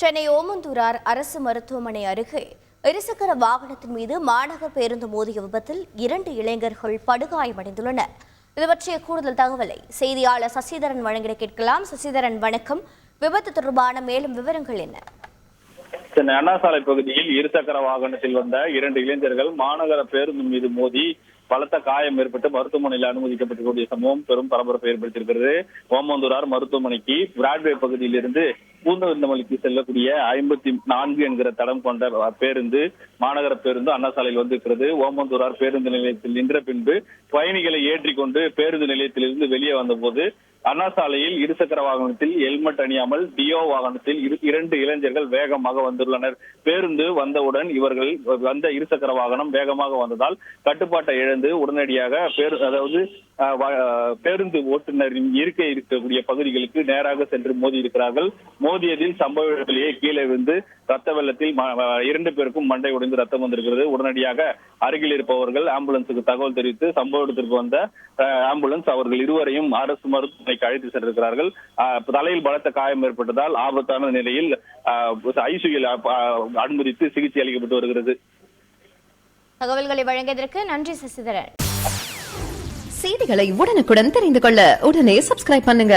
சென்னை ஓமந்தூரார் அரசு மருத்துவமனை அருகே இருசக்கர வாகனத்தின் மீது மாநகர் பேருந்து மோதிய விபத்தில் 2 இளைஞர்கள் படுகாயமடைந்துள்ளனர். இது பற்றிய கூடுதல் தகவலை செய்தியாளர் சசிதரன் வழங்கிட கேட்கலாம். சசிதரன், வணக்கம். விபத்து தொடர்பான மேலும் விவரங்கள் என்ன? சென்னை அண்ணா சாலை பகுதியில் இருசக்கர வாகனத்தில் வந்த 2 இளைஞர்கள் மாநகர பேருந்து மீது மோதி பலத்த காயம் ஏற்பட்டு மருத்துவமனையில் அனுமதிக்கப்பட்டிருக்கூடிய சம்பவம் பெரும் பரபரப்பை ஏற்படுத்தியிருக்கிறது. ஓமந்தூரார் மருத்துவமனைக்கு பிராட்வே பகுதியில் இருந்து பூந்தமல்லிக்கு செல்லக்கூடிய 54 என்கிற தடம் கொண்ட பேருந்து மாநகர பேருந்து அண்ணா சாலையில் வந்திருக்கிறது. ஓமந்தூரார் பேருந்து நிலையத்தில் நின்ற பின்பு பயணிகளை ஏற்றிக்கொண்டு பேருந்து நிலையத்திலிருந்து வெளியே வந்தபோது அண்ணா சாலையில் இருசக்கர வாகனத்தில் ஹெல்மெட் அணியாமல் டியோ வாகனத்தில் 2 இளைஞர்கள் வேகமாக வந்துள்ளனர். பேருந்து வந்தவுடன் இவர்கள் வந்த இருசக்கர வாகனம் வேகமாக வந்ததால் கட்டுப்பாட்டை இழந்து உடனடியாக பேருந்து ஓட்டுநரின் இருக்கை இருக்கக்கூடிய பகுதிகளுக்கு நேராக சென்று மோதி இருக்கிறார்கள். மோதியதில் சம்பவ இடத்திலேயே கீழே விழுந்து ரத்த வெள்ளத்தில் 2 பேருக்கும் மண்டை உடைந்து ரத்தம் வந்திருக்கிறது. உடனடியாக அருகில் இருப்பவர்கள் ஆம்புலன்ஸுக்கு தகவல் தெரிவித்து சம்பவ இடத்திற்கு வந்த ஆம்புலன்ஸ் அவர்கள் இருவரையும் அரசு மருத்துவமனைக்கு அழைத்து சென்றிருக்கிறார்கள். தலையில் பலத்த காயம் ஏற்பட்டதால் ஆபத்தான நிலையில் ஐசியூவில் அனுமதித்து சிகிச்சை அளிக்கப்பட்டு வருகிறது. தகவல்களை வழங்கியதற்கு நன்றி சசிதரன். செய்திகளை உடனுக்குடன் தெரிந்து கொள்ள உடனே சப்ஸ்கிரைப் பண்ணுங்க.